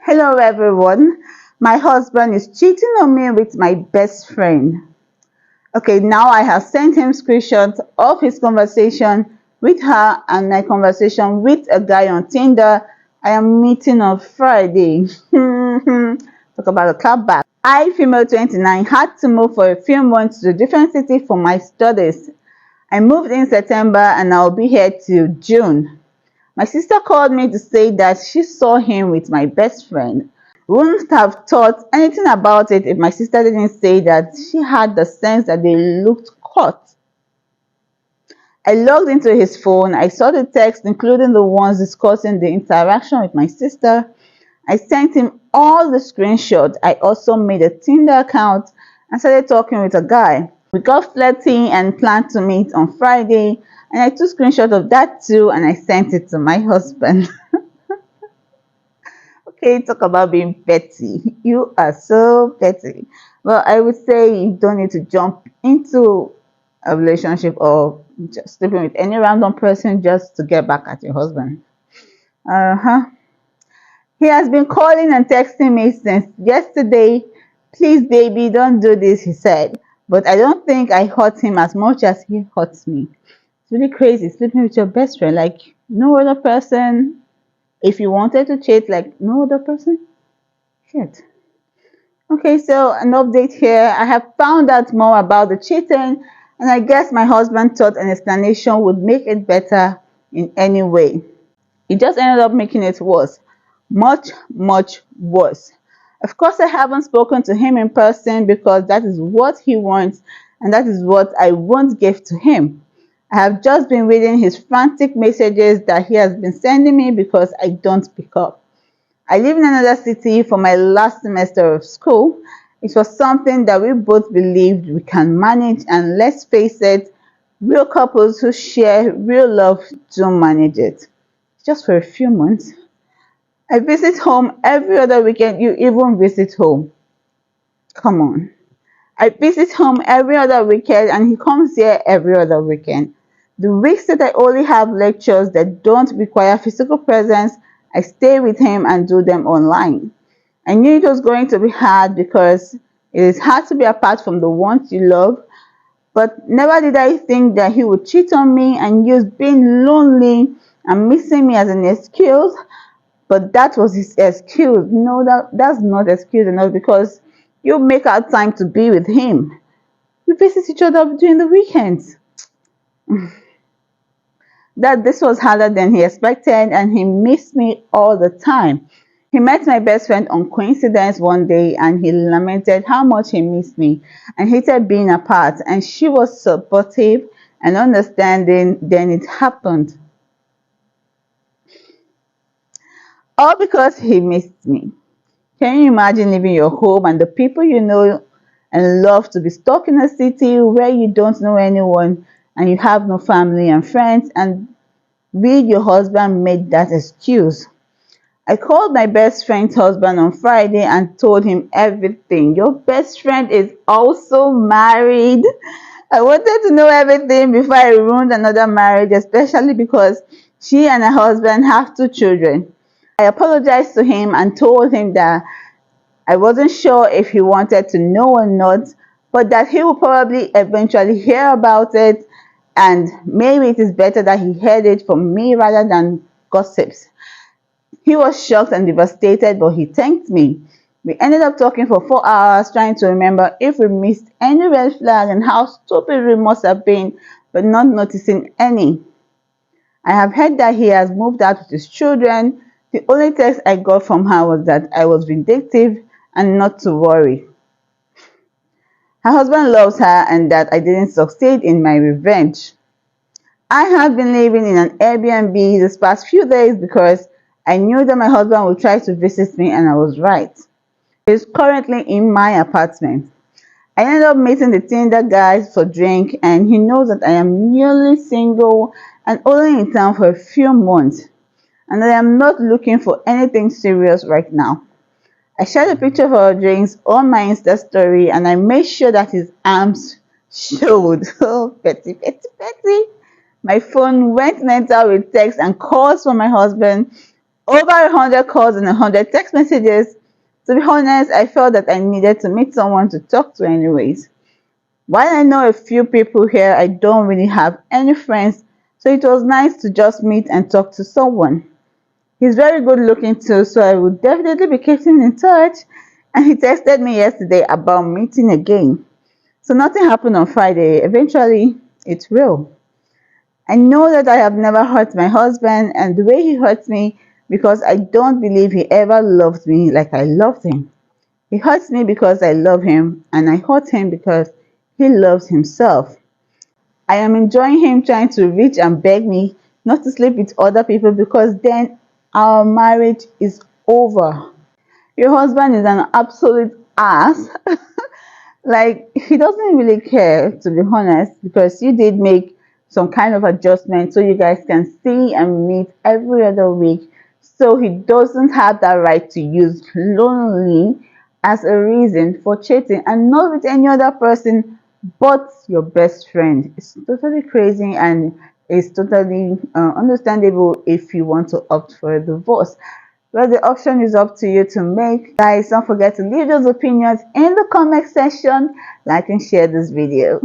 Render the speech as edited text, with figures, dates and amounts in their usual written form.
Hello everyone. My husband is cheating on me with my best friend. Okay, now I have sent him screenshots of his conversation with her and my conversation with a guy on Tinder. I am meeting on Friday. Talk about a clapback. I, female 29, had to move for a few months to a different city for my studies. I moved in September and I'll be here till June. My sister called me to say that she saw him with my best friend. Wouldn't have thought anything about it if my sister didn't say that she had the sense that they looked caught. I logged into his phone. I saw the text, including the ones discussing the interaction with my sister. I sent him all the screenshots. I also made a Tinder account and started talking with a guy. We got flirty and planned to meet on Friday, and I took screenshots of that too and I sent it to my husband. Okay, talk about being petty. You are so petty. Well, I would say you don't need to jump into a relationship or just sleeping with any random person just to get back at your husband. Uh-huh. He has been calling and texting me since yesterday. Please, baby, don't do this, he said. But I don't think I hurt him as much as he hurts me. It's really crazy sleeping with your best friend, like no other person. If you wanted to cheat, like no other person, shit. Okay, so an update here. I have found out more about the cheating, and I guess my husband thought an explanation would make it better in any way. It just ended up making it worse. Much, much worse. Of course, I haven't spoken to him in person because that is what he wants, and that is what I won't give to him. I have just been reading his frantic messages that he has been sending me because I don't pick up. I live in another city for my last semester of school. It was something that we both believed we can manage, and let's face it, real couples who share real love do manage it. Just for a few months. I visit home every other weekend. You even visit home. Come on. I visit home every other weekend and he comes here every other weekend. The weeks that I only have lectures that don't require physical presence, I stay with him and do them online. I knew it was going to be hard because it is hard to be apart from the ones you love, but never did I think that he would cheat on me and use being lonely and missing me as an excuse. But that was his excuse. No, that's not excuse enough because you make out time to be with him. We visit each other during the weekends. That this was harder than he expected, and he missed me all the time. He met my best friend on coincidence one day and he lamented how much he missed me and hated being apart, and she was supportive and understanding. Then it happened. All because he missed me. Can you imagine leaving your home and the people you know and love to be stuck in a city where you don't know anyone and you have no family and friends, and your husband made that excuse? I called my best friend's husband on Friday and told him everything. Your best friend is also married. I wanted to know everything before I ruined another marriage, especially because she and her husband have 2 children. I apologized to him and told him that I wasn't sure if he wanted to know or not, but that he would probably eventually hear about it, and maybe it is better that he heard it from me rather than gossips. He was shocked and devastated, but he thanked me. We ended up talking for 4 hours, trying to remember if we missed any red flag and how stupid we must have been, but not noticing any. I have heard that he has moved out with his children. The only text I got from her was that I was vindictive and not to worry. Her husband loves her and that I didn't succeed in my revenge. I have been living in an Airbnb this past few days because I knew that my husband would try to visit me, and I was right. He's currently in my apartment. I ended up meeting the Tinder guy for drink, and he knows that I am newly single and only in town for a few months, and I am not looking for anything serious right now. I shared a picture of our drinks on my Insta story and I made sure that his arms showed. Oh, petty, petty, petty. My phone went mental with texts and calls from my husband over 100 calls and 100 text messages. To be honest, I felt that I needed to meet someone to talk to anyways. While I know a few people here, I don't really have any friends, so it was nice to just meet and talk to someone. He's very good looking too, so I will definitely be keeping in touch. And he texted me yesterday about meeting again. So nothing happened on Friday. Eventually, it will. I know that I have never hurt my husband, and the way he hurts me, because I don't believe he ever loved me like I loved him. He hurts me because I love him, and I hurt him because he loves himself. I am enjoying him trying to reach and beg me not to sleep with other people because then our marriage is over. Your husband is an absolute ass. Like, he doesn't really care, to be honest, because you did make some kind of adjustment so you guys can see and meet every other week. So he doesn't have that right to use lonely as a reason for cheating, and not with any other person but your best friend. It's totally crazy, and it's totally understandable if you want to opt for a divorce. Well, the option is up to you to make. Guys, don't forget to leave those opinions in the comment section, like and share this video.